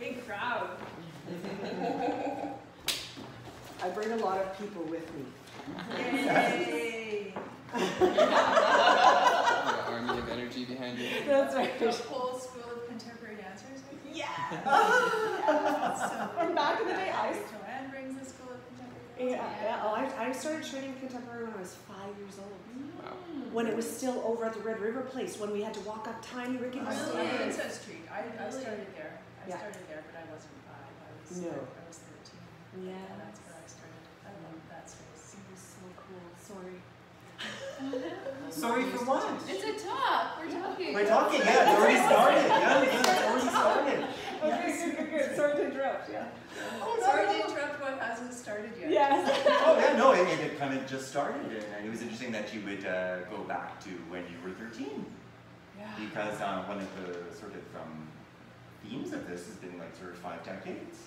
Big crowd. I bring a lot of people with me. Yay! Army of energy behind you. That's right. The whole school of contemporary dancers with you? Yeah. So From back in the day, Joanne brings the school of contemporary dancers. yeah. Oh, I started training contemporary when I was 5 years old. Wow. When it was still over at the Red River Place, when we had to walk up tiny Ricky Princess Street. I started there. I Yeah. started there, but I wasn't 5. No. I was 13. Yeah. That's where I started. I love that space. It was so cool. Sorry. Sorry for what? It's a talk. We're talking. We're talking, yeah, it's already started. Yeah, it's already started. Okay, good. Sorry to interrupt, yeah. Oh, sorry to interrupt what hasn't started yet. Yes. Oh, yeah, no, it kind of just started. And it was interesting that you would go back to when you were 13. Yeah. Because one of the sort of themes of this has been like sort of 5 decades.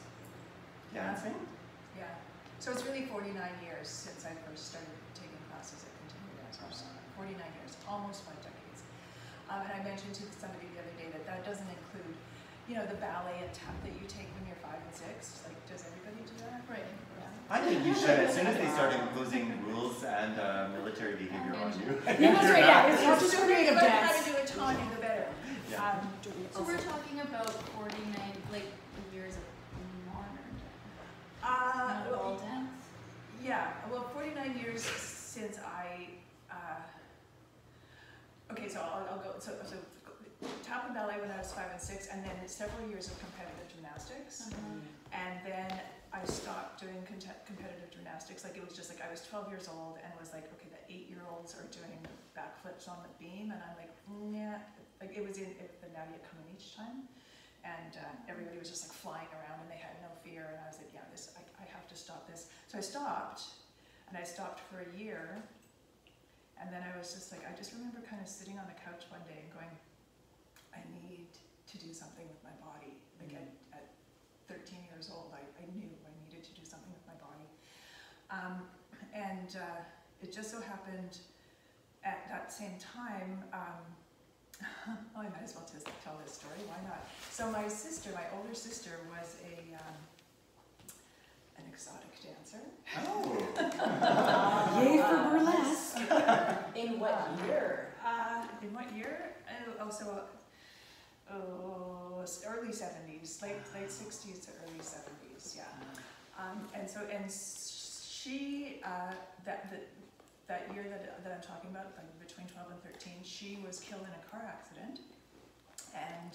Dancing. Yeah. So it's really 49 years since I first started taking classes at Contemporary Dancers. 49 years, almost 5 decades. And I mentioned to somebody the other day that doesn't include, you know, the ballet and tap that you take when you're 5 and 6. Like, does everybody do that? Right. Yeah. I think you should, as soon as they start imposing rules and military behavior on you. Yeah, that's right, yeah. It's not just creative How dance. to do it, Tanya, the better. Yeah. So we're talking about 49 like years of modern Well, dance. yeah, well, 49 years since I, okay, so I'll go, so tap and ballet when I was 5 and 6, and then several years of competitive gymnastics. And then I stopped doing competitive gymnastics. Like, it was just like, I was 12 years old and was like, okay, the 8-year-olds are doing backflips on the beam, and I'm like, yeah, like it was in the Nadia Comaneci time. And everybody was just like flying around and they had no fear, and I was like, yeah, I have to stop this. So I stopped, and I stopped for a year, and then I was just like, I just remember kind of sitting on the couch one day and going, I need to do something with my body. Like at 13 years old, I knew I needed to do something with my body. It just so happened at that same time, oh, I might as well just tell this story, why not? So my sister, my older sister, was an exotic dancer. Oh. Yay for burlesque. In what year? In what year? Early 70s, late 60s to early 70s, yeah. And she, that year that I'm talking about, like between 12 and 13, she was killed in a car accident. And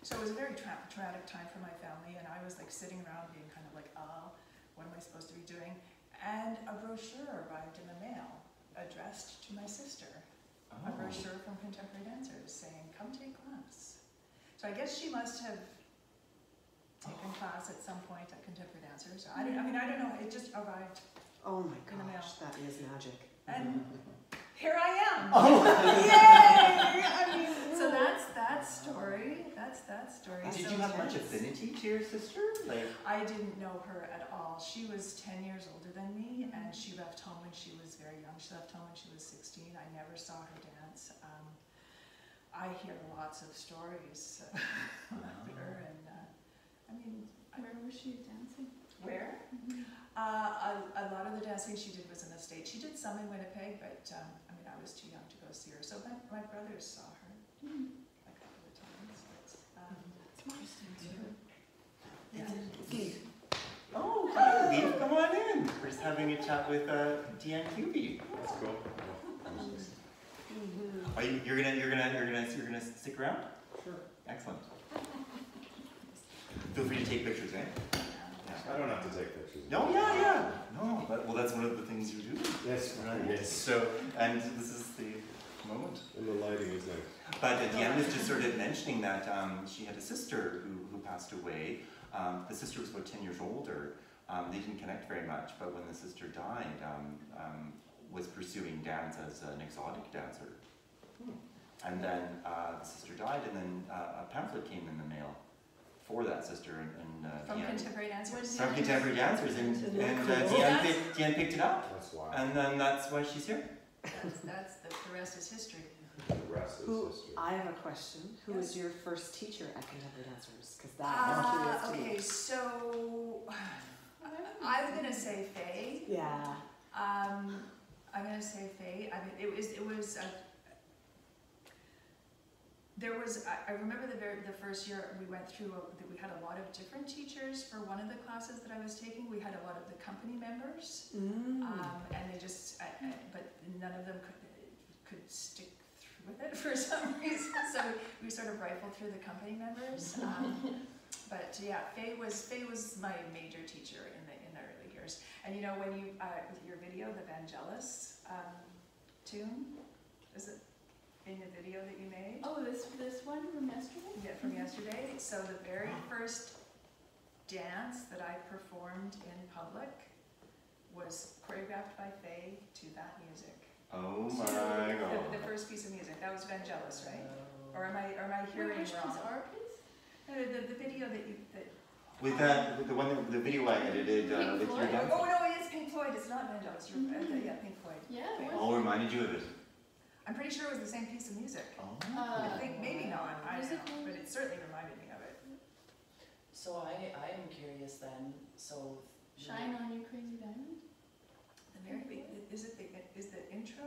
so it was a very traumatic time for my family, and I was like sitting around being kind of like, oh, what am I supposed to be doing? And a brochure arrived in the mail addressed to my sister. A brochure from Contemporary Dancers saying, come take class. So I guess she must have taken class at some point at Contemporary Dancers. I don't know, it just arrived. Oh my In the mail. gosh, that is magic. And here I am. Oh. Yay! I mean, so that's that story. That's that story. Did So you have much tense. affinity to your sister? Like, I didn't know her at all. She was 10 years older than me, and she left home when she was very young. She left home when she was 16. I never saw her dance. I hear lots of stories about her, and I mean, Where was she dancing? where? A lot of the dancing she did was in the States. She did some in Winnipeg, but I mean, I was too young to go see her. So my brothers saw her a couple of times. But, Interesting too. yeah. oh, hi, Leaf, come on in. We're just having a chat with KUBY. That's cool. Are you're gonna stick around? Sure. Excellent. Feel free to take pictures, eh? I don't have to take pictures. No, yeah. No, but, well, that's one of the things you do. Yes, Right. yes. So, and this is the moment. And the lighting is nice. But Deanne was just sort of mentioning that she had a sister who passed away. The sister was about 10 years older. They didn't connect very much, but when the sister died, was pursuing dance as an exotic dancer. And then the sister died, and then a pamphlet came in the mail for that sister, and From Deanne, Contemporary Dancers. from Contemporary Dancers, and Cool. Deanne picked it up, That's wild. and then that's why she's here. That's the rest is history. The rest is history. I have a question. Who was your first teacher at Contemporary Dancers? Because that is curious to Okay, me. so I'm gonna say Faye. Yeah. I'm gonna say Faye. I mean, it was. There was. I remember the first year we went through. We had a lot of different teachers for one of the classes that I was taking. We had a lot of the company members, and they just. But none of them could stick through with it for some reason. So we sort of rifled through the company members. But yeah, Faye was my major teacher in the early years. And you know, when you with your video, the Vangelis tune, is it in the video that you made? Oh, this one from yesterday? Yeah, from yesterday. So the very first dance that I performed in public was choreographed by Faye to that music. Oh my God. The first piece of music, that was Vangelis, right? Or am I hearing Which wrong? was our piece? The video that you With the video I edited with your Floyd? dance. oh no, it's Pink Floyd. It's not Vangelis. Yeah, Pink Floyd. Yeah, it Okay. was. All reminded you of it. I'm pretty sure it was the same piece of music. Oh. I think maybe not. I don't know, musical? but it certainly reminded me of it. So I am curious then, so. Shine on You Crazy Diamond? The very is the intro?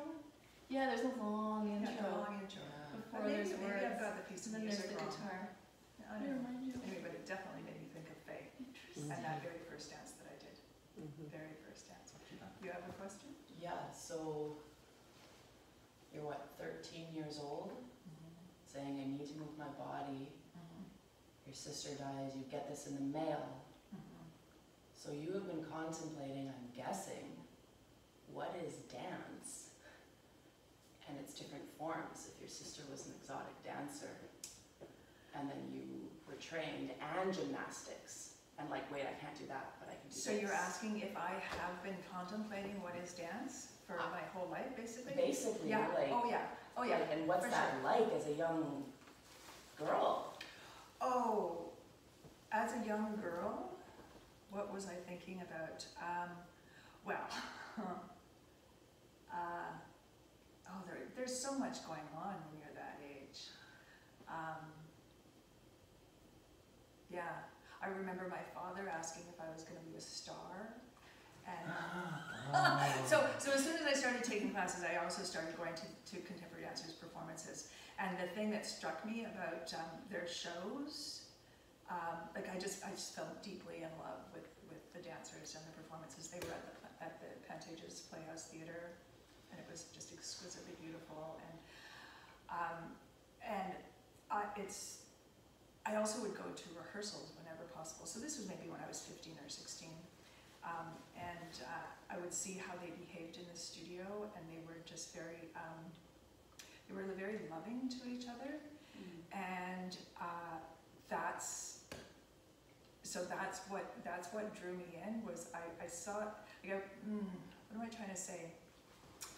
Yeah, there's a long Yeah, the intro. long intro. Yeah. Before Maybe there's I've words. got the piece And of then there's music the wrong. guitar. Yeah, I It don't know. reminds you of Anyway, but it definitely made me think of Faye interesting. and that very first dance that I did. Mhm. Very first dance. You have a question? Yeah, so you're what, 13 years old, saying I need to move my body, your sister dies, you get this in the mail. So you have been contemplating, I'm guessing, what is dance? And its different forms. If your sister was an exotic dancer, and then you were trained and gymnastics, and like, wait, I can't do that, but I can do So this. you're asking if I have been contemplating what is dance for my whole life, basically? Basically, Yeah. like, Oh yeah. Oh yeah. like, and what's for that sure. like as a young girl? Oh, as a young girl, what was I thinking about? Well, there's so much going on when you're that age. Yeah, I remember my father asking if I was going to be a star, and so as soon as I started taking classes, I also started going to contemporary dancers' performances. And the thing that struck me about their shows, like I just fell deeply in love with the dancers and the performances. They were at the Pantages Playhouse Theatre, and it was just exquisitely beautiful. I also would go to rehearsals whenever possible. So this was maybe when I was 15 or 16. I would see how they behaved in the studio, and they were just very loving to each other. And that's what drew me in. Was I saw, what am I trying to say?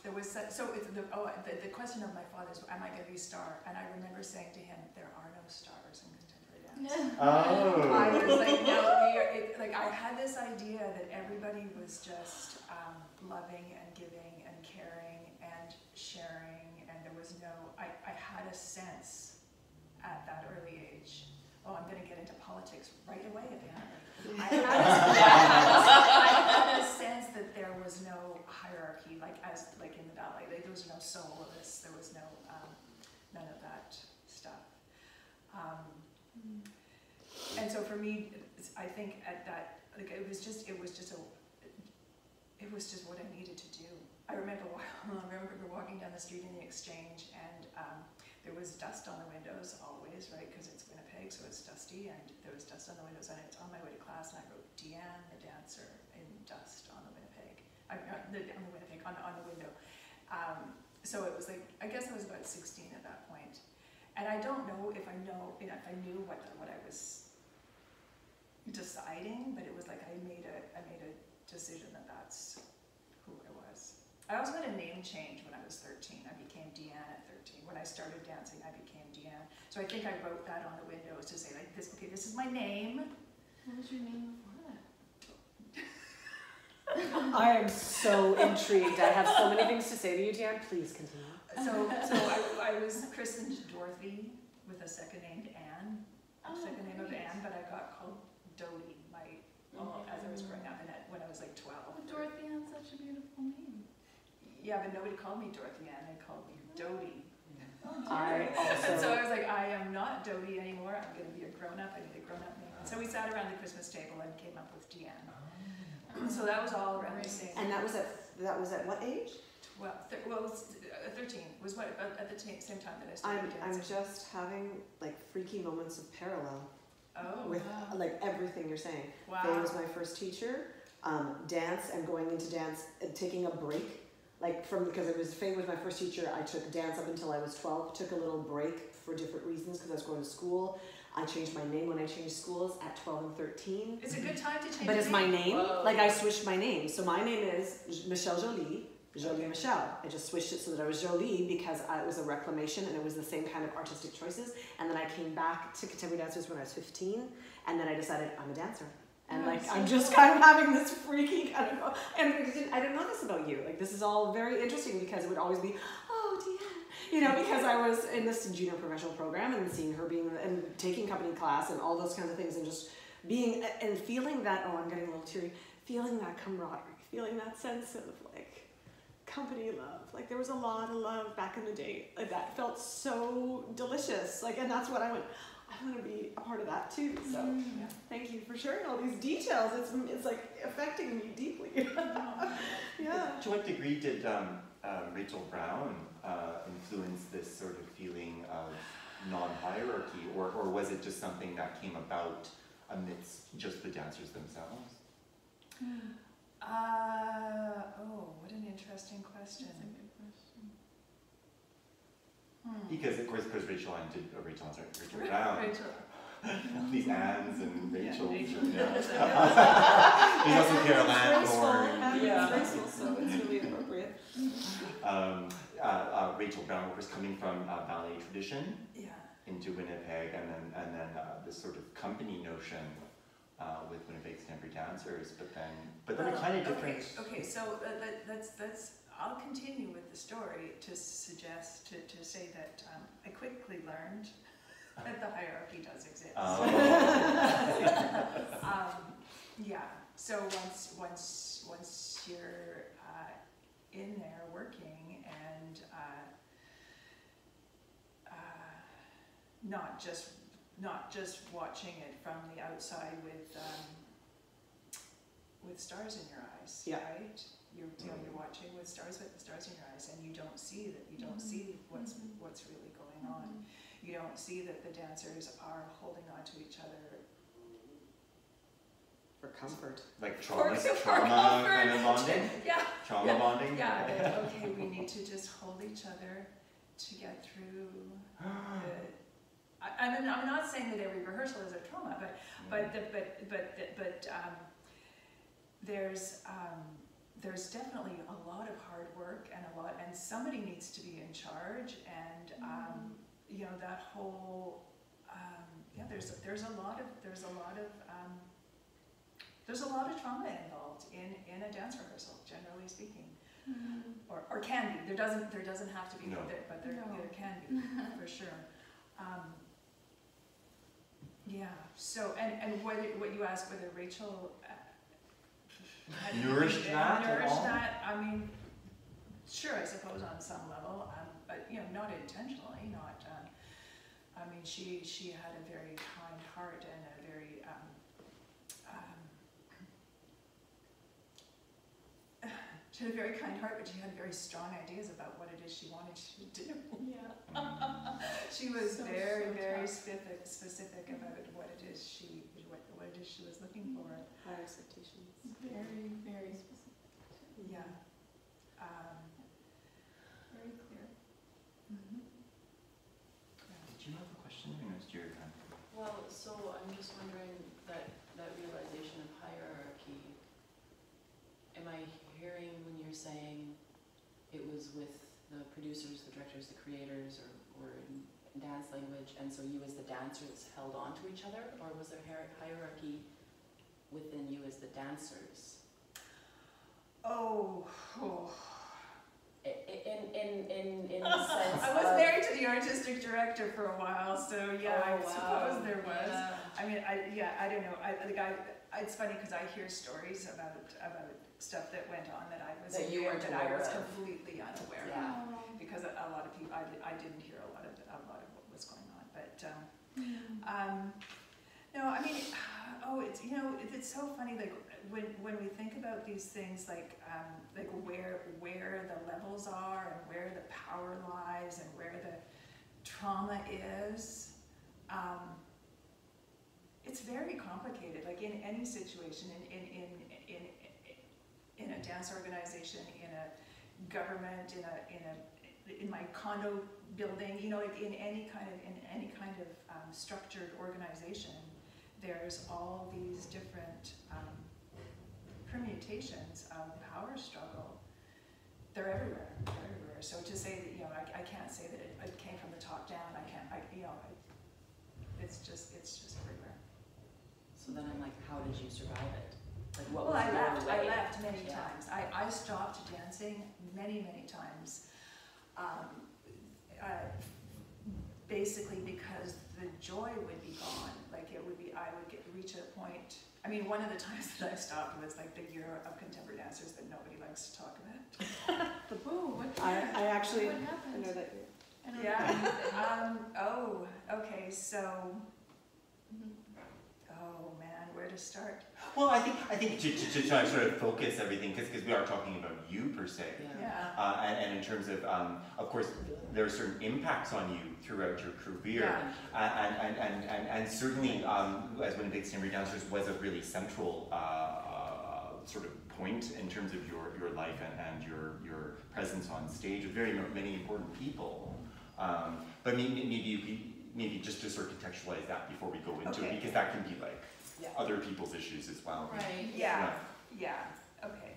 There was the question of my father's, am I going to be a star? And I remember saying to him, there are no stars in contemporary dance. Oh. I was like, no, I had this idea that everybody was just loving and giving and caring and sharing, and there was no, I had a sense at that early age. Oh, I'm going to get into politics right away, apparently. I had a sense that there was no hierarchy, like in the ballet. There was no soloists. There was no none of that stuff. And so for me, I think at that, like it was just what I needed to do. I remember walking down the street in the Exchange, and there was dust on the windows always, right? Because it's Winnipeg, so it's dusty, and there was dust on the windows. And it's on my way to class, and I wrote Deanne the dancer in dust on the Winnipeg. On the window. So it was like, I guess I was about 16 at that point, and I don't know if I knew what I was deciding, but it was like I made a decision that that's who I was. I also had a name change when I was 13. I became Deanne at 13. When I started dancing, I became Deanne. So I think I wrote that on the windows to say like this. Okay, this is my name. What was your name before that? I am so intrigued. I have so many things to say to you, Deanne. Please continue. I was christened Dorothy with a second name Anne, of Anne, but I got called Dodie as I was growing up, and when I was like 12. Oh, Dorothy has such a beautiful name. Yeah, but nobody called me Dorothy Ann, they called me Dodie. I And so also, I was like, I am not Dodie anymore, I'm gonna be a grown-up, I need a grown-up name. And so we sat around the Christmas table and came up with Deanne. So that was all around the same. and that was at what age? 12, well, it was 13, was what, at the same time that I started I'm dancing. just having like freaky moments of parallel Oh, with wow. like everything you're saying. wow. Faye was my first teacher. Dance and going into dance, taking a break, because Faye was my first teacher. I took dance up until I was 12. Took a little break for different reasons because I was going to school. I changed my name when I changed schools at 12 and 13. It's a good time to change But your it's my name. Whoa. Like I switched my name. So my name is Michelle Jolie. Jolie Michelle. I just switched it so that I was Jolie because it was a reclamation and it was the same kind of artistic choices. And then I came back to contemporary dancers when I was 15, and then I decided I'm a dancer. And Oh, like so I'm just cool. kind of having this freaky kind of, and I didn't know this about you. Like this is all very interesting because it would always be, oh Deanne, because I was in this junior professional program and seeing her being and taking company class and all those kinds of things and just being and feeling that, oh I'm getting a little teary, feeling that camaraderie, feeling that sense of like company love. Like there was a lot of love back in the day. Like that felt so delicious. Like, and that's what I went, I want to be a part of that too. So Yeah. thank you for sharing all these details. It's like affecting me deeply. Yeah. To what degree did Rachel Brown influence this sort of feeling of non-hierarchy, or was it just something that came about amidst just the dancers themselves? What an interesting question. That's a good question. Because of course, Rachel Brown, Rachel. these Annes and Rachels. Rachel. And, Yeah. there's also Caroline Moore. Yeah. Graceful, so it's really appropriate. Rachel Brown, of course, coming from ballet tradition Yeah. into Winnipeg, and then this sort of company notion with Winnipeg contemporary dancers, but then a kind of different. Okay, so that's. I'll continue with the story to suggest to say that I quickly learned that the hierarchy does exist. Yeah. So once you're in there working and not just watching it from the outside with stars in your eyes, Yeah. right? You're watching with stars in your eyes, and you don't see what's really going on. You don't see that the dancers are holding on to each other For comfort. Like trauma comfort. kind of bonding? Yeah. Trauma Yeah. bonding? Yeah, that, okay, we need to just hold each other to get through I'm not saying that every rehearsal is a trauma, but there's definitely a lot of hard work and somebody needs to be in charge, and that whole there's a lot of trauma involved in a dance rehearsal, generally speaking. Or can be. There doesn't have to be, No. but there can be for sure. Yeah. So and what you asked, whether Rachel Nourished that at nourished all? that. I mean, sure, I suppose on some level, but not intentionally. Not. I mean, she had a very kind heart and a very she had a very kind heart, but she had very strong ideas about what it is she wanted to do. Yeah. She was So very tough. specific about what it is she was looking for. High expectations. Very, very specific. Yeah. Very clear. Did you have a question? I noticed your hand. Well, so I'm just wondering that realization of hierarchy, am I hearing when you're saying it was with the producers, the directors, the creators, or in dance language, and so you as the dancers held on to each other, or was there hierarchy within you as the dancers? in the sense I was of, married to the artistic director for a while, so yeah, Oh, I wow. suppose there was. Yeah. I mean, I don't know. It's funny because I hear stories about stuff that went on that I was That you weren't that I was aware of. completely unaware of. Yeah. Because a lot of people, I didn't hear a lot of what was going on. But no, I mean, it's it's so funny. Like when we think about these things, like where the levels are and where the power lies and where the trauma is. It's very complicated. Like in any situation, in a dance organization, in a government, in my condo building, like in any kind of structured organization, there's all these different permutations of power struggle. They're everywhere. They're everywhere. So to say that I can't say that it came from the top down. It's just everywhere. So then I'm like, how did you survive it? Like, what Well, was I your left. way? I left many Yeah. times. I stopped dancing many times. Basically because the joy would be gone. Like I would reach a point. I mean, one of the times that I stopped was like the year of contemporary dancers that nobody likes to talk about. Ooh, what I actually what happened? know that. I don't know. Yeah. Okay. So. Oh man, where to start? Well, I think to try to sort of focus everything, because we are talking about you per se, Yeah. and in terms of course, there are certain impacts on you throughout your career, and certainly as Winnipeg Contemporary Dancers was a really central sort of point in terms of your life and your presence on stage with very many important people. But maybe just to sort of contextualize that before we go into it, because that can be like other people's issues as well. Right. Yeah. Okay.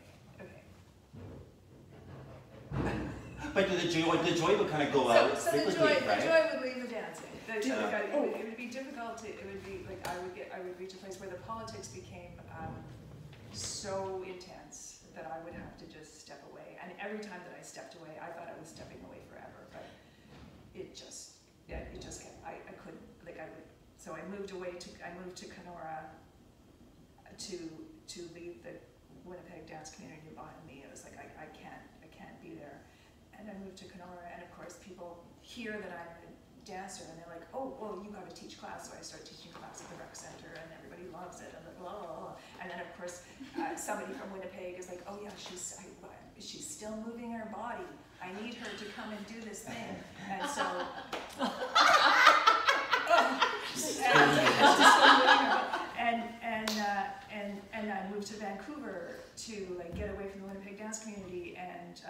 But the joy would kind of go out So the cyclically, right? joy would leave the dancing. It Yeah. would be difficult. It would be like I would reach a place where the politics became so intense that I would have to just step away. And every time that I stepped away, I thought I was stepping away forever. But it just kept. I couldn't. So I moved to Kenora to leave the Winnipeg dance community behind me. It was like I can't be there. And I moved to Kenora, and of course people hear that I'm a dancer, and they're like, oh, well, you got to teach class. So I start teaching class at the rec center, and everybody loves it, and blah, blah, blah. And then of course somebody from Winnipeg is like, oh yeah, she's still moving her body. I need her to come and do this thing. And so and I moved to Vancouver to like get away from the Winnipeg dance community and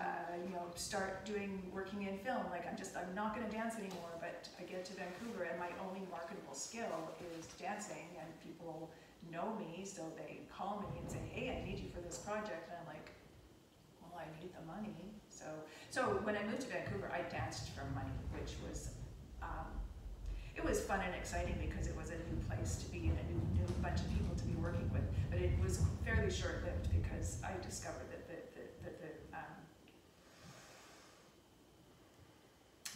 start working in film. Like I'm not going to dance anymore, but I get to Vancouver and my only marketable skill is dancing, and people know me, so they call me and say, hey, I need you for this project, and I'm like, well, I need the money. So when I moved to Vancouver, I danced for money, which was it was fun and exciting because it was a new place to be and a new bunch of people to be working with. But it was fairly short-lived because I discovered that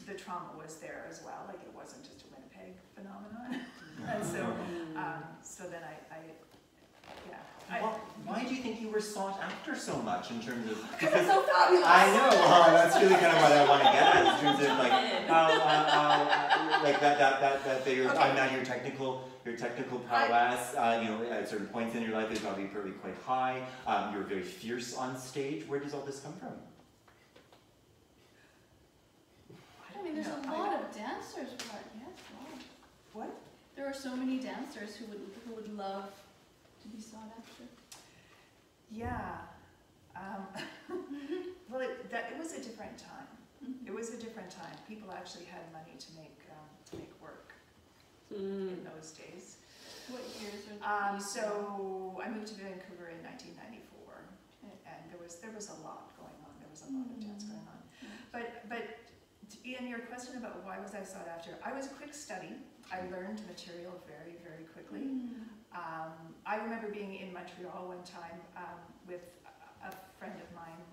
the trauma was there as well. Like it wasn't just a Winnipeg phenomenon. And so then Why do you think you were sought after so much in terms of? Because it's so fabulous. I know. That's really kind of what I want to get at in terms of like like your technical prowess. At certain points in your life is probably quite high. You're very fierce on stage. Where does all this come from? I mean, there's a lot of dancers, but yes, wow. What? There are so many dancers who would love to be sought after. Yeah. Well, it was a different time. Mm-hmm. It was a different time. People actually had money to make work in those days. What years are these? So I moved to Vancouver in 1994, and there was a lot going on. There was a lot of dance going on. But Ian, your question about why was I sought after? I was a quick study. I learned material very, very quickly. I remember being in Montreal one time with a friend of mine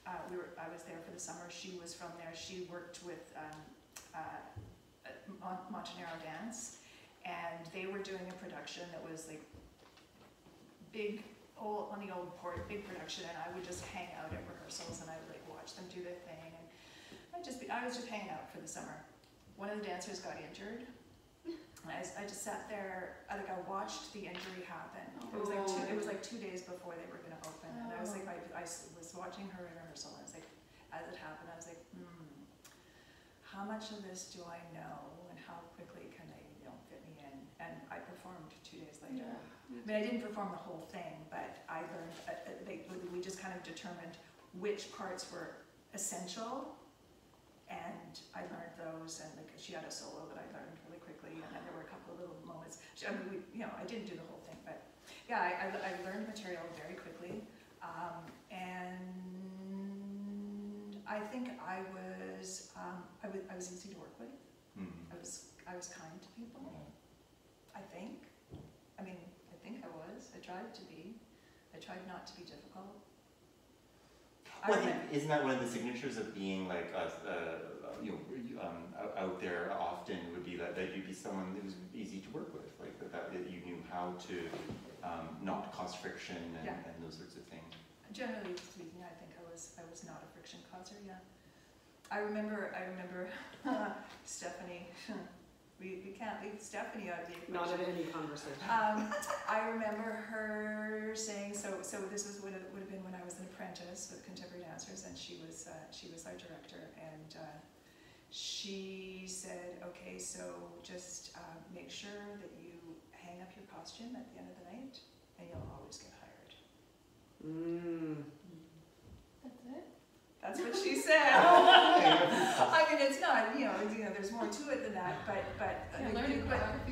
I was there for the summer. She was from there. She worked with Montenero Dance, and they were doing a production that was like big, on the old port, big production, and I would just hang out at rehearsals and I would like watch them do their thing, and I was just hanging out for the summer. One of the dancers got injured. I just sat there, I watched the injury happen. It was like 2 days before they were going to open, and I was like, I was watching her in rehearsal, and I was like, as it happened, I was like, how much of this do I know, and how quickly can they, fit me in? And I performed 2 days later. I mean, I didn't perform the whole thing, but I learned. We just kind of determined which parts were essential, and I learned those. And she had a solo that I learned really quickly, and then there were a couple of little moments. I didn't do the whole thing, but yeah, I learned material very quickly, and I think I was easy to work with. I was kind to people. I think. I think I was. I tried to be. I tried not to be difficult. Well, isn't that one of the signatures of being like out there often would be that you'd be someone that was easy to work with, like that you knew how to not cause friction and those sorts of things. Generally speaking, I think I was not a friction causer. Yeah, I remember Stephanie. We can't leave Stephanie out of the equation. Not in any conversation. I remember her saying, so this would have been when I was an apprentice with Contemporary Dancers, and she was our director, and she said, okay, so just make sure that you hang up your costume at the end of the night, and you'll always get hired. That's it? That's what she said. I mean, it's not, there's more to it than that, but learning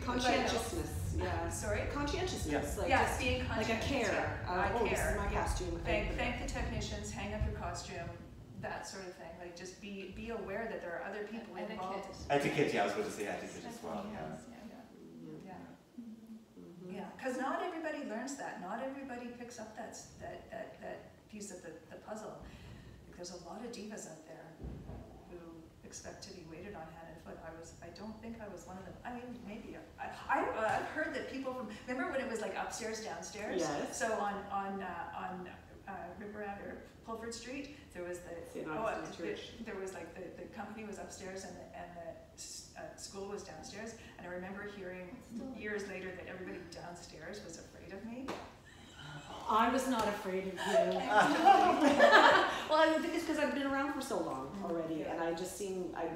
conscientiousness. Yeah. Sorry? Conscientiousness. Being conscientious. Like a care. I care. This is my costume. Thank the technicians, hang up your costume, that sort of thing. Like just be aware that there are other people involved. Etiquette, I was going to say etiquette as well. Yeah, because not everybody learns that. Not everybody picks up that piece of the puzzle. There's a lot of divas out there who expect to be waited on hand and foot. I don't think I was one of them. I mean, maybe. I've heard that people remember when it was like upstairs, downstairs? Yes. So on River or Pulford Street, there was there was like the company was upstairs and the school was downstairs. And I remember hearing years later that everybody downstairs was afraid of me. I was not afraid of you. Well, I think it's because I've been around for so long already, and I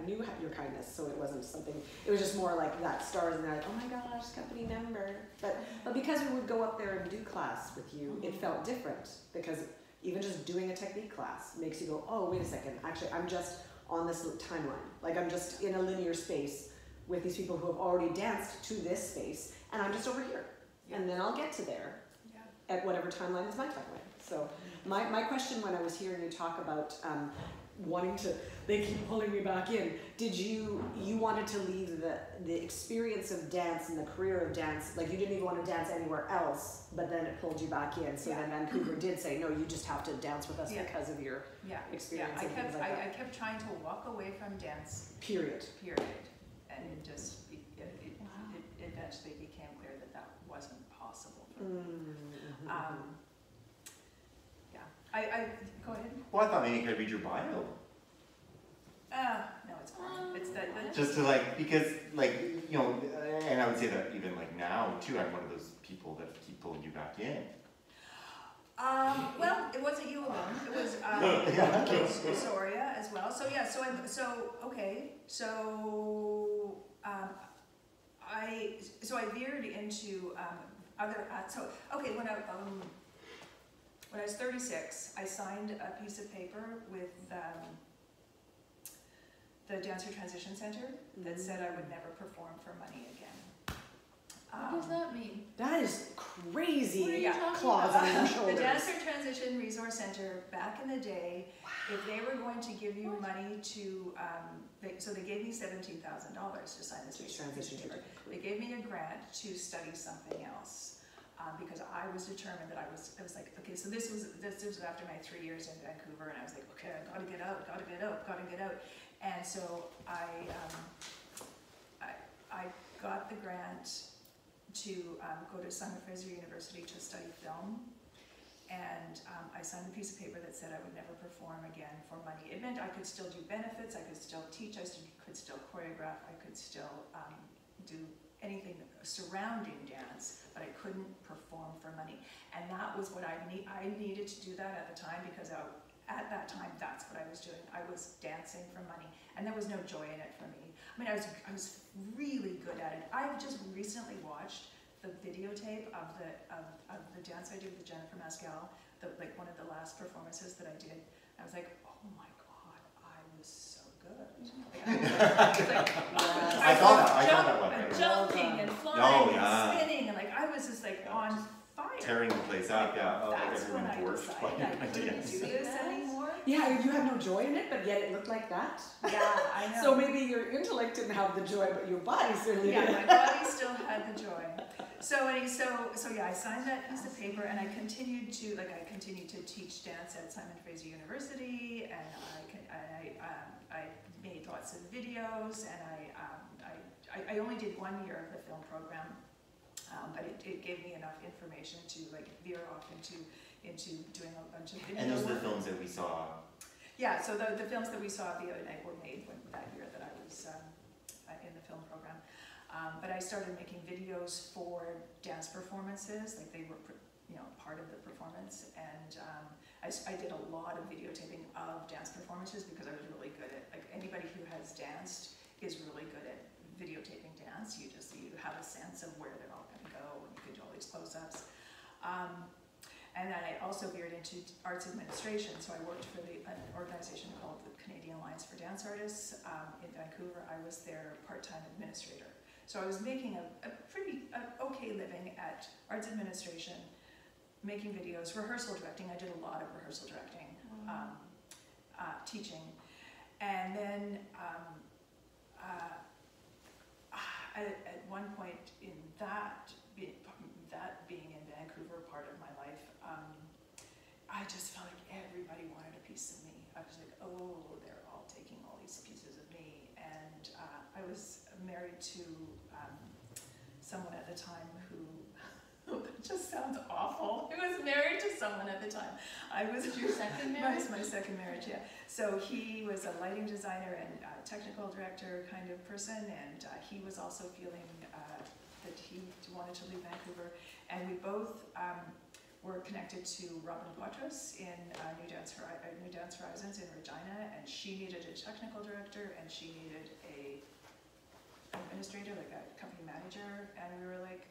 knew your kindness, so it wasn't something, it was just more like that stars, and they're like, oh my gosh, company member. But because we would go up there and do class with you, it felt different, because even just doing a technique class makes you go, oh, wait a second, actually, I'm just on this timeline. Like, I'm just in a linear space with these people who have already danced to this space, and I'm just over here. And then I'll get to there. At whatever timeline is my timeline. So my question when I was hearing you talk about wanting to, they keep pulling me back in, did you wanted to leave the experience of dance and the career of dance, like you didn't even want to dance anywhere else, but then it pulled you back in, so then Vancouver did say, no, you just have to dance with us because of your experience and things like that. I kept trying to walk away from dance. Period. And it just, it eventually became clear that wasn't possible for me. Go ahead. Well, I thought maybe you could read your bio. No, it's fine. It's that. Just to because and I would say that even now too, I'm one of those people that keep pulling you back in. Well, it wasn't you alone. It was Soria as well. So yeah. I veered into other. When I was 36, I signed a piece of paper with the Dancer Transition Center that said I would never perform for money again. What does that mean? That is crazy. What are you talking claws about? on your shoulders. The Dancer Transition Resource Center, back in the day, if they were going to give you money to, so they gave me $17,000 to sign this piece of paper. They gave me a grant to study something else. because I was determined that I was like, okay, so this was after my 3 years in Vancouver, and I was like, okay, I gotta get out. And so I got the grant to go to Simon Fraser University to study film, and I signed a piece of paper that said I would never perform again for money. It meant I could still do benefits, I could still teach, I could still choreograph, I could still do anything surrounding dance, but I couldn't perform for money. And that was what I needed to do that at the time, because at that time, that's what I was doing. I was dancing for money, and there was no joy in it for me. I mean, I was really good at it. I've just recently watched the videotape of the dance I did with Jennifer Mascal, like one of the last performances that I did. I was like, oh my God, I was so good. I saw that one. Jumping and flying and spinning, and like I was just like on fire. Tearing the place up, yeah. Oh, That's when I dwarfed decided I couldn't do this anymore. Yeah, you had no joy in it, but yet it looked like that. Yeah, I know. So maybe your intellect didn't have the joy, but your body certainly did. Yeah, my body still had the joy. So yeah, I signed that piece of paper, and I continued to teach dance at Simon Fraser University, and I made lots of videos, and I only did 1 year of the film program, but it gave me enough information to like veer off into doing a bunch of videos. And those are the films that we saw. Yeah, so the films that we saw the other night were made that year that I was in the film program. But I started making videos for dance performances, like they were, part of the performance. And I did a lot of videotaping of dance performances because I was really good at, like anybody who has danced is really good at videotaping dance. You have a sense of where they're all going to go, and you can do all these close-ups. And then I also veered into arts administration, so I worked for an organization called the Canadian Alliance for Dance Artists in Vancouver. I was their part-time administrator. So I was making a pretty okay living at arts administration, making videos, rehearsal directing. I did a lot of rehearsal directing, teaching. And then at one point in that being in Vancouver, part of my life, I just felt like everybody wanted a piece of me. I was like, oh, they're all taking all these pieces of me. And I was married to someone at the time who, that just sounds awful. I was married to someone at the time. Was it your second marriage? My second marriage, yeah. So he was a lighting designer and technical director kind of person, and he was also feeling that he wanted to leave Vancouver. And we both were connected to Robin Poitras in New Dance Horizons in Regina, and she needed a technical director, and she needed a administrator, like a company manager, and we were like,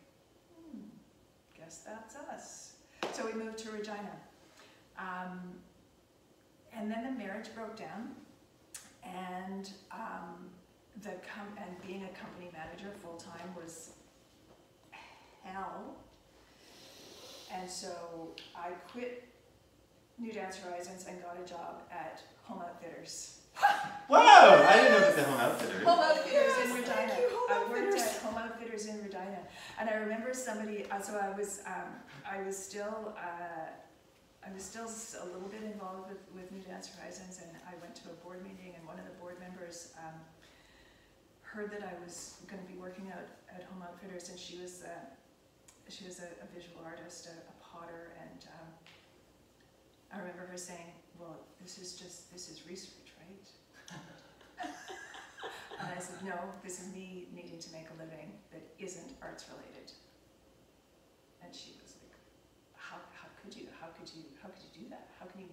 guess that's us. So we moved to Regina. And then the marriage broke down, and being a company manager full-time was hell. And so I quit New Dance Horizons and got a job at Home Outfitters. Whoa! I didn't know that the Home Outfitters. Home Outfitters in Regina. I worked at Home Outfitters in Regina, and I remember somebody. So I was still a little bit involved with New Dance Horizons, and I went to a board meeting, and one of the board members heard that I was going to be working out at Home Outfitters, and she was a visual artist, a potter, and I remember her saying, "Well, this is research, right?" And I said, "No, this is me needing to make a living that isn't arts related." And she was like, "How could you do that? How can you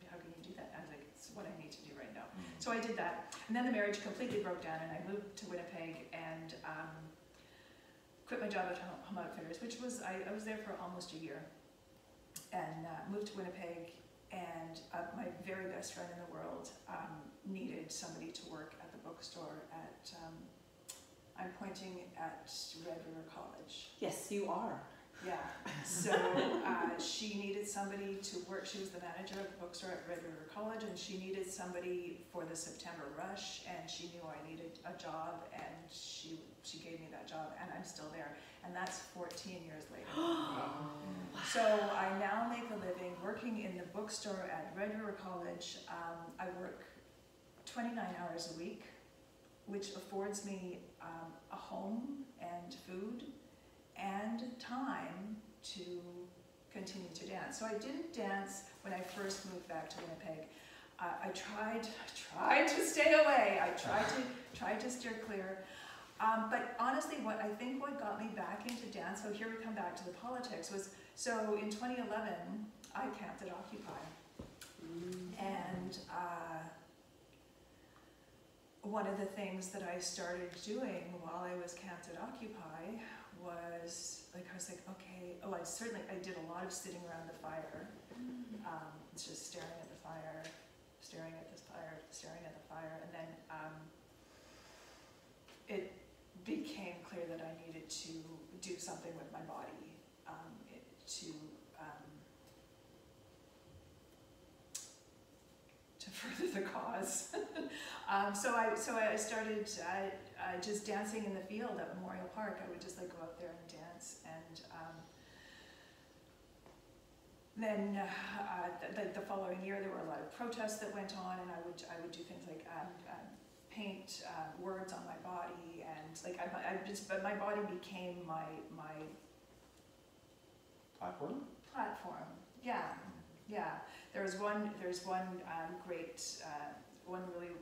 do that?" I was like, "It's what I need to do right now." So I did that, and then the marriage completely broke down, and I moved to Winnipeg and quit my job at Home Outfitters, which was I was there for almost a year, and moved to Winnipeg. And my very best friend in the world needed somebody to work at the bookstore at, I'm pointing at Red River College. Yes, you are. Yeah, so she needed somebody to work. She was the manager of the bookstore at Red River College, and she needed somebody for the September rush, and she knew I needed a job, and she gave me that job, and I'm still there. And that's 14 years later. So I now make a living working in the bookstore at Red River College. I work 29 hours a week, which affords me a home and food and time to continue to dance. So I didn't dance when I first moved back to Winnipeg. I tried to stay away. I tried to steer clear. But honestly, what got me back into dance, so here we come back to the politics, was, so in 2011, I camped at Occupy. And one of the things that I started doing while I was camped at Occupy was, like, I was like, okay, I did a lot of sitting around the fire, just staring at the fire, staring at this fire, staring at the fire, and then it became clear that I needed to do something with my body to further the cause. So I started just dancing in the field at Memorial Park. I would just like go out there and dance, and then the following year there were a lot of protests that went on, and I would do things like paint words on my body, and like but my body became my Platform? Platform. Yeah. There's one great, one really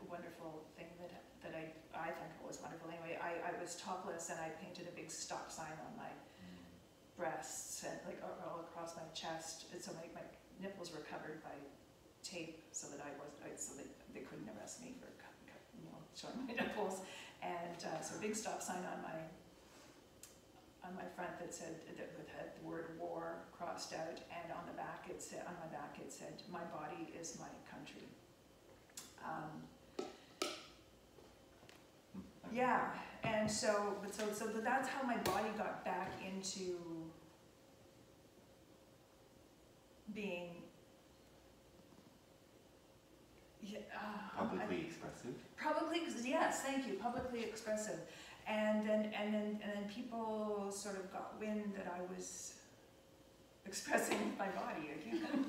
wonderful thing that I think was wonderful. Anyway, I was topless and I painted a big stop sign on my breasts and like all across my chest, and so my nipples were covered by tape so that so that they couldn't arrest me for showing my nipples, and so a big stop sign on my front that said, that had the word war crossed out, and on the back it said, my body is my country. Yeah, and so that's how my body got back into being Publicly expressive? Yes, thank you, publicly expressive. And then people sort of got wind that I was expressing my body again.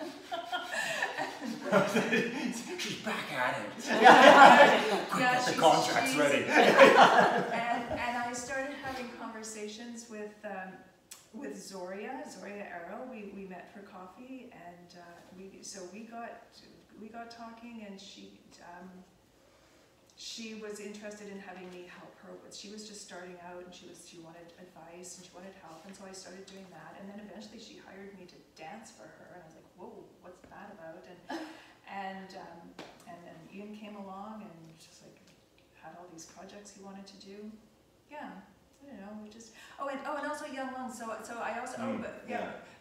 She's back at it. Yeah, the contract's ready. and I started having conversations with Zoria Arrow. We met for coffee, and we got talking, and she was interested in having me help her with. She was just starting out, and she wanted advice and she wanted help, and so I started doing that. And then eventually she hired me to dance for her, and I was like, whoa, what's that about? And then Ian came along and just like had all these projects he wanted to do. Yeah, I don't know. We just and also Young Lungs. So I also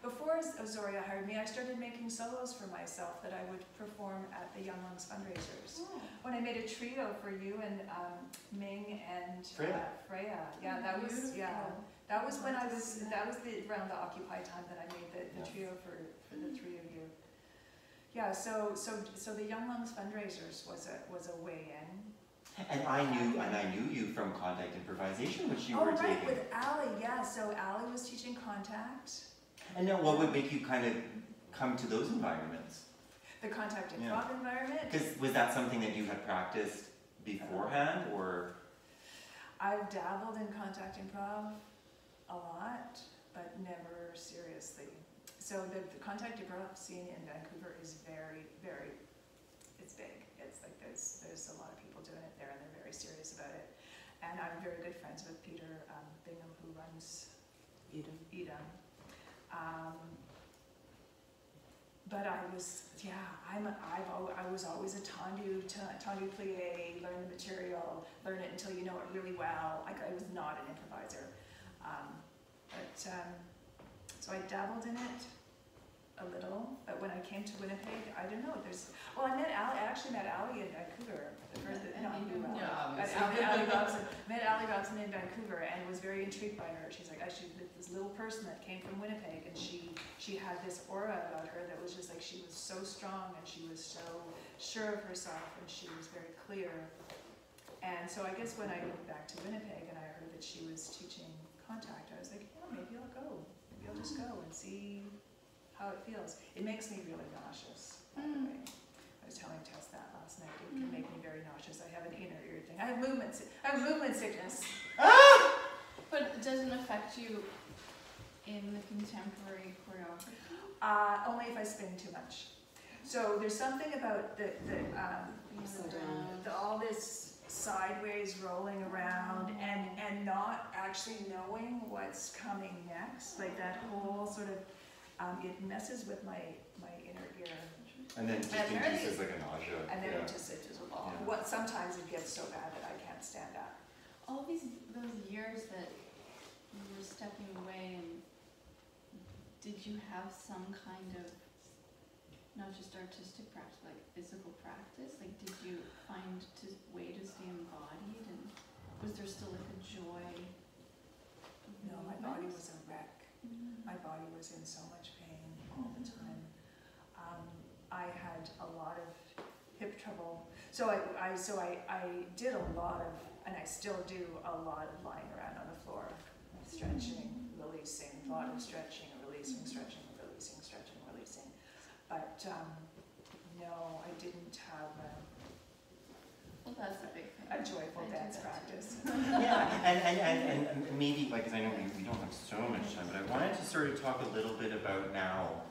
before Zoria hired me, I started making solos for myself that I would perform at the Young Lungs fundraisers. Oh. When I made a trio for you and Ming and Freya. Yeah, that was that was when around the Occupy time that I made the trio for the three of you. Yeah, so the Young Lungs fundraisers was a way in. And I knew you from Contact Improvisation, which you were taking. Oh, right, with Ali, yeah. So Ali was teaching Contact. And now, what would make you kind of come to those environments? The Contact Improv environment? Because was that something that you had practiced beforehand, or? I've dabbled in Contact Improv a lot, but never seriously. So the Contact Improv scene in Vancouver is very, very, it's big. It's like there's a lot of people doing it there, and they're very serious about it. And I'm very good friends with Peter Bingham, who runs Edom. But I was always a tendu plie, learn the material, learn it until you know it really well. I was not an improviser. So I dabbled in it a little, but when I came to Winnipeg, I don't know, I actually met Ali in Vancouver. Met Ali Robson in Vancouver and was very intrigued by her. She's like, this little person that came from Winnipeg, and she had this aura about her that was just like, she was so strong and she was so sure of herself and she was very clear. And so I guess when I moved back to Winnipeg and I heard that she was teaching Contact, I was like, maybe I'll go. Maybe I'll just go and see how it feels. It makes me really nauseous, by the way. I was telling Tess that last night. It can make me very nauseous. I have an inner ear thing. I have movement sickness. But it doesn't affect you in the contemporary choreography? Only if I spin too much. So there's something about all this sideways rolling around and not actually knowing what's coming next. Like that whole sort of, it messes with my inner ear. And then just induces like a nausea. And then yeah. it just Yeah. what sometimes it gets so bad that I can't stand up. All those years that you were stepping away, and did you have some kind of, not just artistic practice, but like physical practice? Like, did you find a way to stay embodied, and was there still like a joy? No, my body was a wreck. My body was in so much pain all the time. I had a lot of hip trouble. So I did a lot of, and I still do a lot of lying around on the floor, stretching, releasing, a lot of stretching, releasing, stretching, releasing, stretching, releasing. But no, I didn't have Well, that's a big thing. a joyful I dance do that practice. Yeah, and maybe, like, because I know we don't have so much time, but I wanted to sort of talk a little bit about now.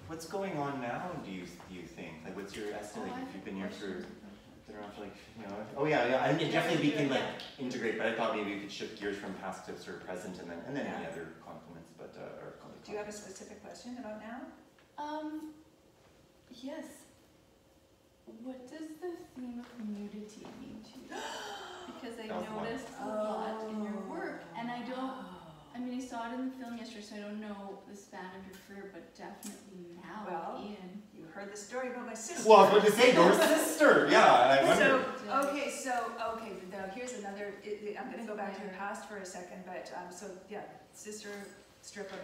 What's going on now, do you think? Like, what's your estimate? Like, if you've been here for, been around for like, you know, oh yeah, I mean, definitely we can like integrate, but I thought maybe we could shift gears from past to sort of present and then any other compliments, but, or Do you have a specific question about now? Yes. What does the theme of nudity mean to you? Because I noticed a lot in your work, and I mean, I saw it in the film yesterday, so I don't know the span of your career, but definitely now, Well, Ian. You heard the story about my sister. Well, I was going to say, your sister, yeah, I wonder. Okay, now here's another, I'm gonna go back to the past for a second, but, sister stripper.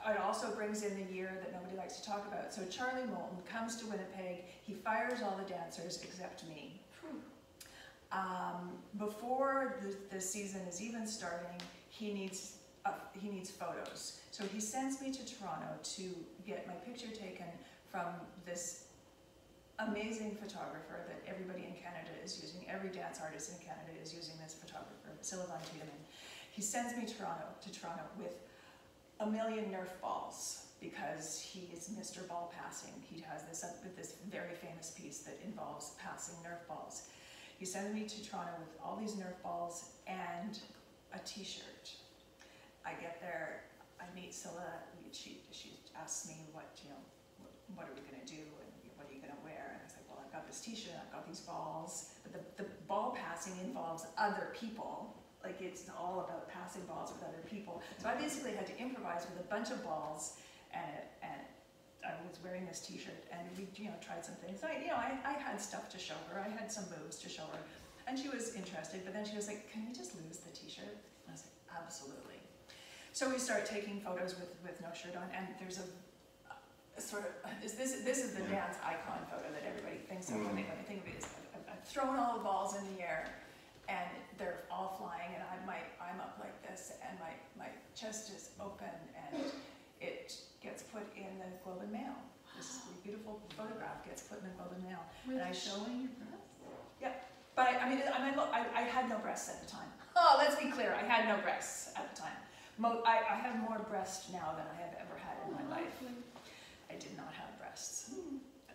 It also brings in the year that nobody likes to talk about. So Charlie Moulton comes to Winnipeg, he fires all the dancers except me. Before the season is even starting, he needs photos. So he sends me to Toronto to get my picture taken from this amazing photographer that everybody in Canada is using. Every dance artist in Canada is using this photographer, Sylvain Tiedemann. He sends me to Toronto with a million Nerf balls because he is Mr. Ball Passing. He has this very famous piece that involves passing Nerf balls. He sends me to Toronto with all these Nerf balls and a t-shirt. I get there, I meet Scylla, she asks me what are we gonna do and what are you gonna wear? And I was like, well, I've got this t-shirt, I've got these balls, but the ball passing involves other people. Like, it's all about passing balls with other people. So I basically had to improvise with a bunch of balls, and I was wearing this t-shirt, and we tried some things. I had stuff to show her, I had some moves to show her, and she was interested, but then she was like, can we just lose the t-shirt? I was like, absolutely. So we start taking photos with no shirt on, and there's a sort of, this is the dance icon photo that everybody thinks of when they think of it. I've thrown all the balls in the air, and they're all flying, and I'm up like this, and my chest is open, and it gets put in the Globe and Mail. This beautiful photograph gets put in the Globe and Mail. Were And they showing your breasts? Yeah, but I had no breasts at the time. Oh, let's be clear, I had no breasts at the time. I have more breasts now than I have ever had in my life. I did not have breasts.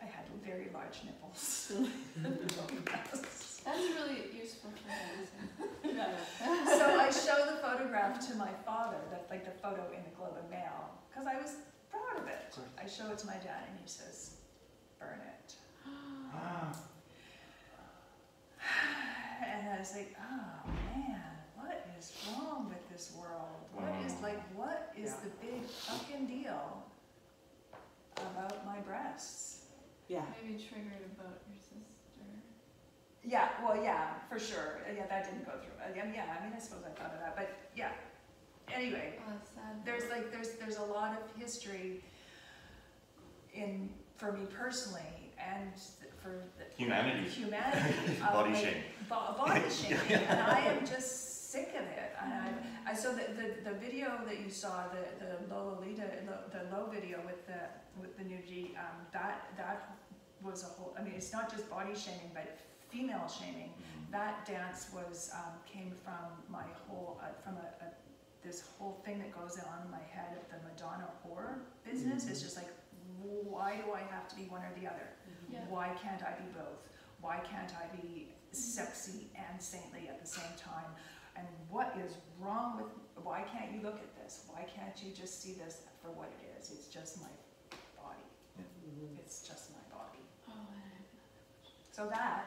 I had very large nipples. That's really useful for dancing. So I show the photograph to my father, the photo in the Globe and Mail, because I was proud of it. I show it to my dad, and he says, burn it. And I was like, oh man, what is wrong with this world? What is the big fucking deal about my breasts? Yeah. Maybe triggered about your sister. Yeah, well, yeah, for sure. Yeah, that didn't go through. I suppose I thought of that, but yeah. Anyway, That's sad. there's a lot of history for me personally, and for humanity Body like, shame. Body shaming, and I am just sick of it. And so the video that you saw, the low video with the nudity, that was a whole. I mean, it's not just body shaming, but female shaming. That dance was came from my whole this whole thing that goes on in my head of the Madonna whore business. It's just like, why do I have to be one or the other? Yeah. Why can't I be both? Why can't I be sexy and saintly at the same time? And what is wrong with, why can't you look at this? Why can't you just see this for what it is? It's just my body. It's just my body. Oh, So that,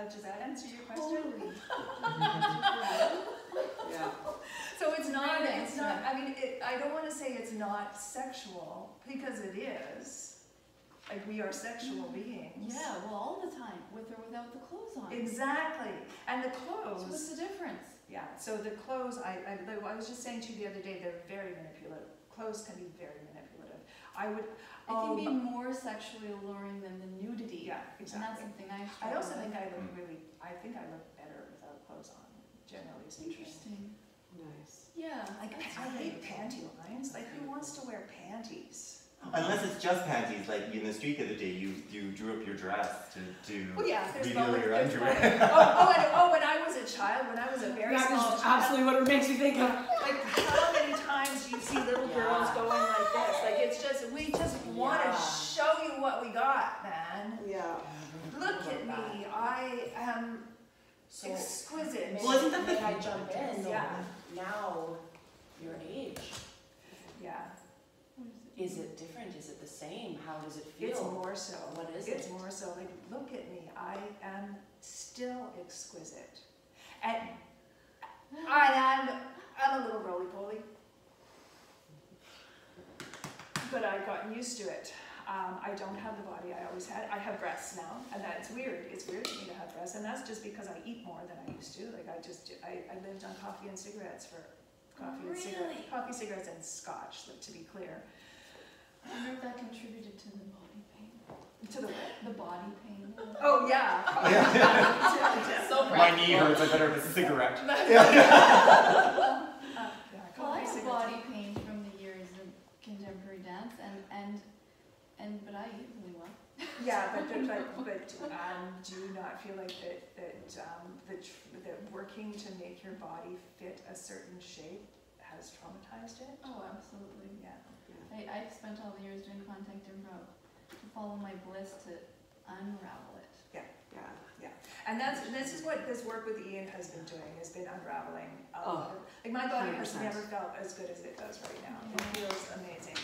does that answer your question? totally. Yeah. So it's not, Great it's not, answer. I mean, I don't want to say it's not sexual, because it is. Like, we are sexual beings. Yeah, well, all the time, with or without the clothes on. Exactly. And the So clothes. what's the difference? Yeah, so the clothes, I was just saying to you the other day, they're very manipulative. Clothes can be very manipulative. I would, It can be more sexually alluring than the nudity. yeah, And that's exactly. something I I struggle also with. think I look better without clothes on, generally speaking. Interesting. Nice. Yeah. Like, that's I hate great. panty lines. Like, who wants to wear panties? Unless it's just panties, like in the street the other day, you drew up your dress to Well, yeah, there's reveal both. your There's underwear. both. When I was a child, when I was a very That small is child, absolutely what it makes me think of. like, how many times do you see little girls Yeah. going like this? Like, it's just, we just want to Yeah. show you what we got, man. Yeah. Look at me, I am So, exquisite. may, Well, isn't that the- may I jump in? Yeah. Now, your age, Yeah, is it different? Is it the same? How does it feel? it's more so. What is It's it? more so, like, look at me, I am still exquisite. And I'm a little roly-poly. But I've gotten used to it. I don't have the body I always had. I have breasts now, and that's weird. It's weird for me to have breasts, and that's just because I eat more than I used to. Like, I lived on coffee and cigarettes for Really? coffee, cigarettes, and scotch, like, to be clear. I wonder if that contributed to the body pain. To the what? The body pain. Oh, yeah. So My knee hurts, I better have a cigarette. Well, I coffee, have cigarettes. body pain from the years of contemporary dance, but I eat really well. Yeah, but do you not feel like that working to make your body fit a certain shape has traumatized it? Oh, absolutely. Yeah. I spent all the years doing contact improv to follow my bliss to unravel it. Yeah. And this is what this work with Ian has been doing, has been unraveling. Oh, Like, my body has 100%. never felt as good as it does right now. It feels amazing.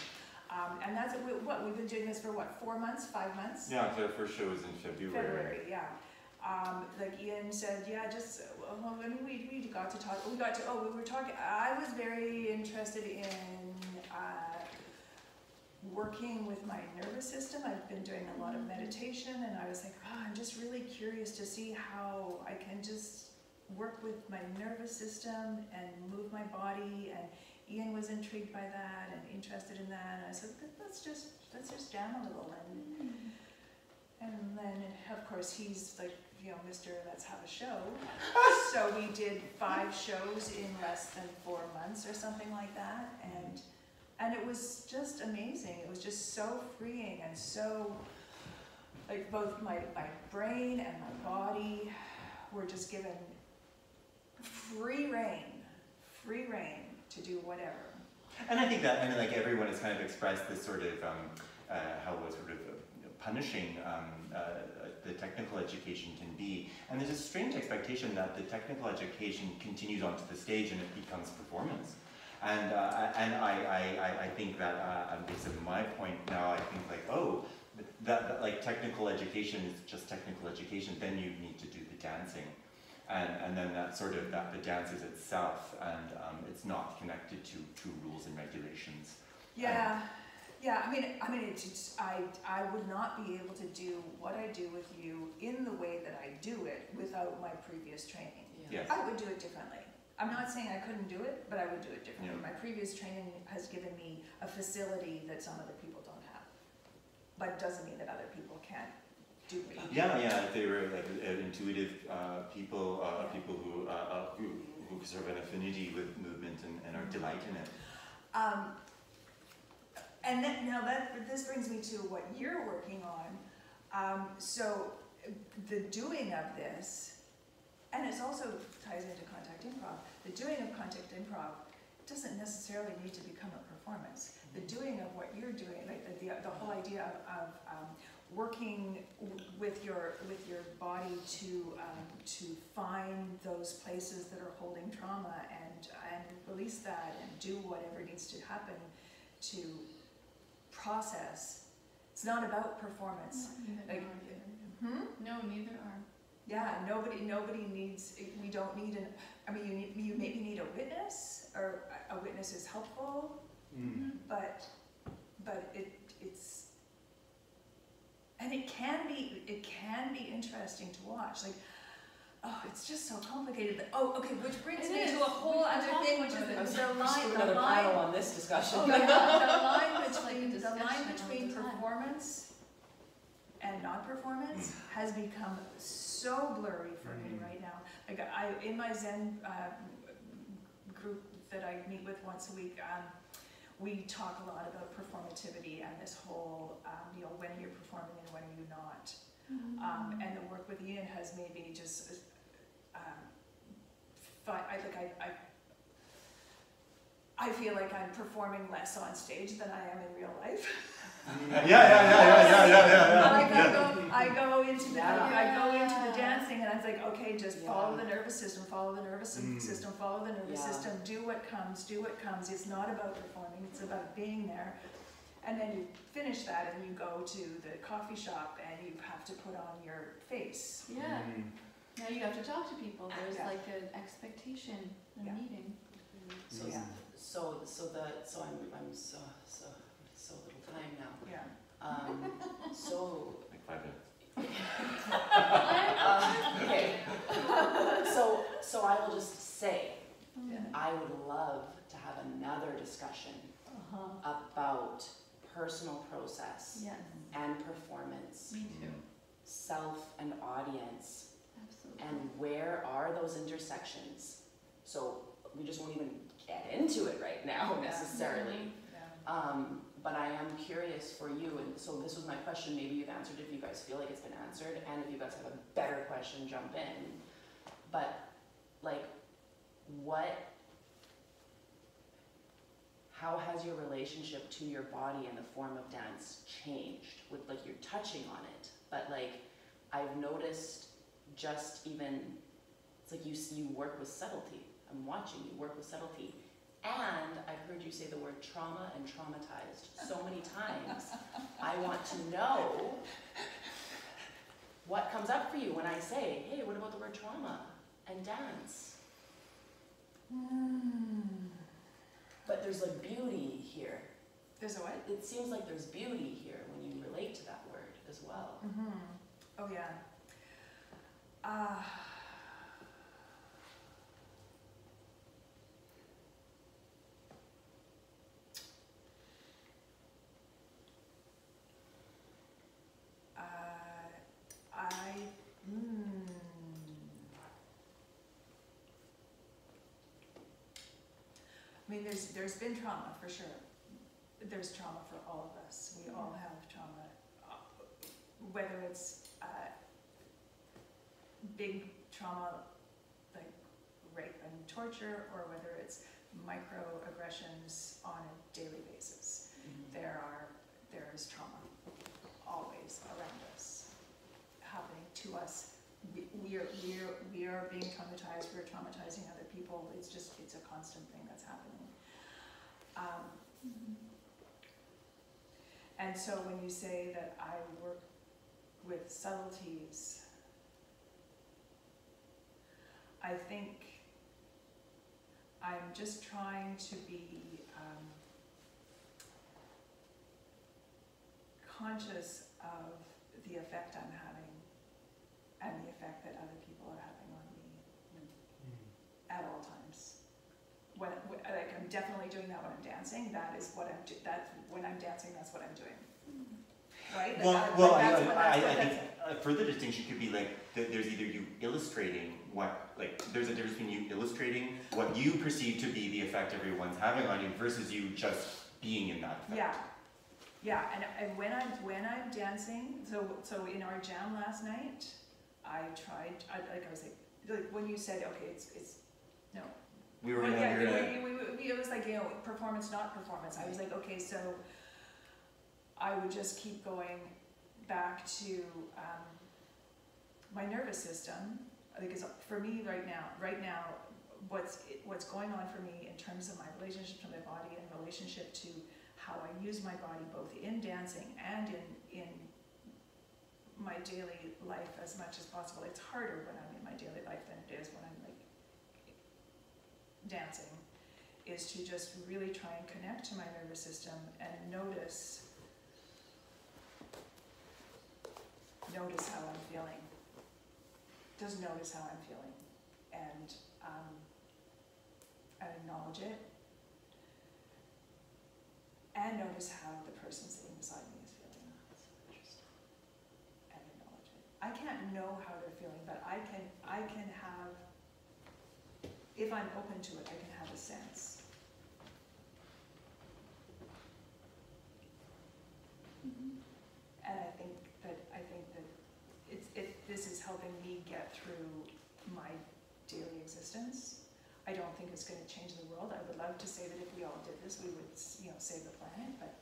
And that's what we've been doing this for, 4 months, 5 months? Yeah, so our first show was in February. Yeah. Like Ian said, yeah, just, well, I mean, we got to talk, we were talking, I was very interested in working with my nervous system. I've been doing a lot of meditation, and I was like, I'm just really curious to see how I can just work with my nervous system and move my body, and Ian was intrigued by that and interested in that, and I said, let's just jam a little, and then of course he's like, Mr. Let's have a show. So we did 5 shows in less than 4 months or something like that, and it was just amazing. It was just so freeing, and so, like, both my brain and my body were just given free rein to do whatever. And I think that, I mean, like, everyone has kind of expressed this sort of, punishing the technical education can be. And there's a strange expectation that the technical education continues onto the stage and it becomes performance. And I think that, based on my point now, I think like, oh, that like technical education is just technical education, then you need to do the dancing. And then that sort of, that the dance is itself, and it's not connected to rules and regulations. Yeah. Yeah, I mean, I would not be able to do what I do with you in the way that I do it without my previous training. Yeah. Yes. I would do it differently. I'm not saying I couldn't do it, but I would do it differently. Yeah. My previous training has given me a facility that some other people don't have, but it doesn't mean that other people can't do it. Yeah, they were like intuitive people, people who who sort of an affinity with movement and our delight in it. And then, now this brings me to what you're working on. So the doing of this, and it also ties into contact improv, the doing of contact improv doesn't necessarily need to become a performance. The doing of what you're doing, like the whole idea of working with your body to find those places that are holding trauma and release that and do whatever needs to happen to process. It's not about performance. Neither Like, are. No, neither are. yeah, nobody needs, we don't need I mean, you maybe need a witness, or a witness is helpful, but it's, and it can be interesting to watch. Like, oh, it's just so complicated. Okay, which brings me to a whole other thing, which is the line on this discussion. the line discussion between all the time. performance and non-performance has become so blurry for me right now. Like, in my Zen group that I meet with once a week, we talk a lot about performativity and this whole, when you're performing and when are you not. And the work with Ian has made me just, I feel like I'm performing less on stage than I am in real life. I go into the dancing, and I was like, okay, just follow the nervous system, follow the nervous system, follow the nervous system, do what comes, do what comes. It's not about performing, it's about being there. And then you finish that and you go to the coffee shop and you have to put on your face. Yeah. Now you have to talk to people. There's Yeah. like an expectation in Yeah. a meeting. So Yeah. I'm so little time now. Yeah. So Like 5 minutes. okay. So I will just say, I would love to have another discussion about personal process Yes. and performance, Me too. self and audience, Absolutely. and where are those intersections? So we just won't even get into it right now necessarily. But I am curious for you, and so this was my question. Maybe you've answered if you guys feel like it's been answered, and if you guys have a better question, jump in. But like, how has your relationship to your body in the form of dance changed? With like, you're touching on it, but like, I've noticed just even, it's like you work with subtlety. I'm watching you work with subtlety. And I've heard you say the word trauma and traumatized so many times. I want to know what comes up for you when I say, hey, what about the word trauma and dance? But there's like beauty here. There's a what? It seems like there's beauty here when you relate to that word as well. Oh yeah. I mean, there's been trauma for sure. There's trauma for all of us. We all have trauma, whether it's big trauma like rape and torture, or whether it's microaggressions on a daily basis. There is trauma always around us, happening to us. We are being traumatized. We're traumatizing other people. It's a constant thing that's happening. And so when you say that I work with subtleties, I think I'm just trying to be conscious of the effect I'm having and the effect that other people are having on me at all times. Like, I'm definitely doing that when I'm dancing. That is what I'm when I'm dancing, that's what I'm doing. right? Like, Well, that's well, what I that's- think a further distinction could be like there's either you illustrating what, like there's a difference between you illustrating what you perceive to be the effect everyone's having on you versus you just being in that effect. Yeah, and when I'm dancing, so in our jam last night, I was like when you said okay, it's no. We were Well, gonna, yeah, we were gonna, it was like, you know, performance, not performance. I was like, okay, so I would just keep going back to my nervous system, because for me right now, what's going on for me in terms of my relationship to my body and relationship to how I use my body both in dancing and in my daily life as much as possible. It's harder when I'm in my daily life than it is when I'm like dancing, is to just really try and connect to my nervous system and notice how I'm feeling. Just notice how I'm feeling, and acknowledge it, and notice how the person sitting beside me is feeling, and acknowledge it. I can't know how they're feeling, but I can have, if I'm open to it, I can have a sense. And I think that this is helping me get through my daily existence. I don't think it's going to change the world. I would love to say that if we all did this, we would, you know, save the planet, but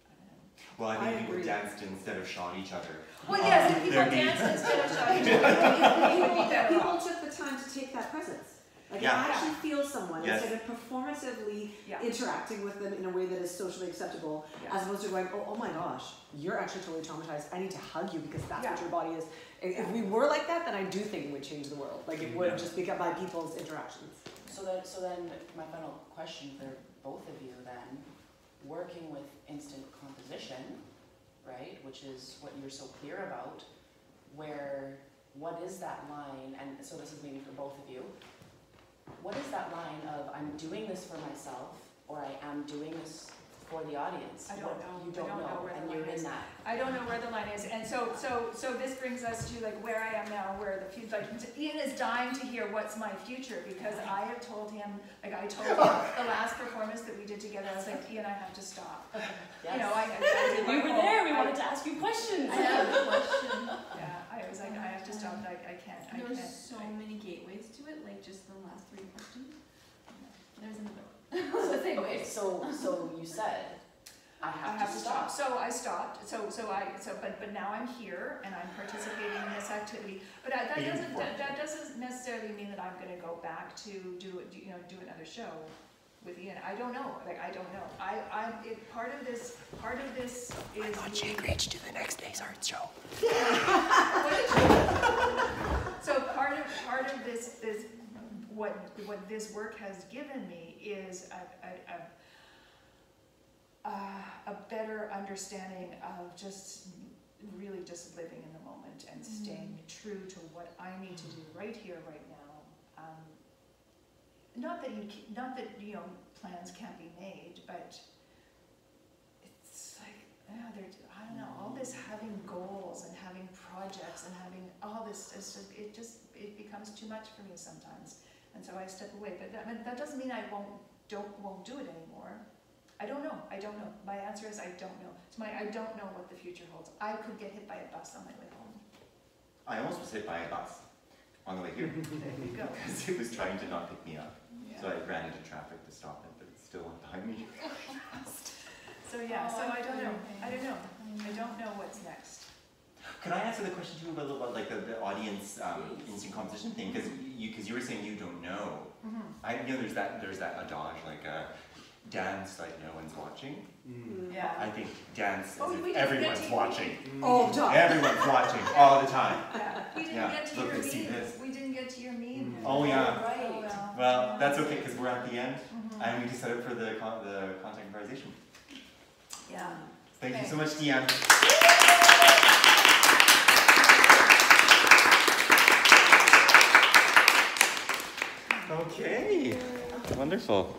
I don't know. well, I think I people agree. danced instead of shot each other. Well, yes, if people there'd be- dance instead of shot each other, it would be better People off. took the time to take that presence. Like, Yeah. I actually feel someone Yes. instead of performatively Yeah. interacting with them in a way that is socially acceptable, Yeah. as opposed to going, oh my gosh, you're actually totally traumatized. I need to hug you because that's what Yeah. your body is. If we were like that, then I do think it would change the world. Like, it would Yeah. just become by people's interactions. So then my final question for both of you then, working with instant composition, right, which is what you're so clear about, what is that line, and so this is maybe for both of you, what is that line of I'm doing this for myself or I am doing this for the audience? I don't know. You I don't don't know know, where the and line you're is. in that. I don't know where the line is, and so this brings us to like where I am now, where the future. Like Ian is dying to hear what's my future, because I have told him, like I told him the last performance that we did together, I was like, Ian, I have to stop. Yes. You know, I did We my were whole- there, we wanted to ask you questions. I have a question. Yeah, I was like, I have to stop. Like I can't. There were so many gateways to it, like just the last 3 questions. There's another one. Same Okay, way. so you said, I have to stop. So I stopped. But now I'm here and I'm participating in this activity. But that doesn't necessarily mean that I'm going to go back to do another show with Ian. I don't know. Like I don't know. Part of this is. I thought she agreed to do the next day's art show. So part of this is what this work has given me is a better understanding of just really just living in the moment and staying true to what I need to do right here, right now. Not that you know plans can't be made, but it's like I don't know, all this having goals and having projects and having all this it becomes too much for me sometimes, and so I step away. But that doesn't mean I won't do it anymore. I don't know. My answer is I don't know. I don't know what the future holds. I could get hit by a bus on my way home. I almost was hit by a bus on the way here There you go. because it was trying to not pick me up. Yeah. So I ran into traffic to stop it, but it's still behind me. So yeah. So I don't know. I don't know. Mm-hmm. I don't know what's next. Could I answer the question too about like the audience instant composition thing? Because you were saying you don't know. There's that adage like dance like no one's watching. Yeah. I think dance Oh, as we if didn't everyone's get to- watching. All the time. Everyone's watching all the time. Yeah. We didn't Yeah, get to look, your they see meme. this. We didn't get to your meme. Oh yeah. Oh, Right. Well, that's okay because we're at the end Mhm. and we just set up for the contact improvisation. Yeah. Thank you Okay. so much, Diane. Okay. Wonderful.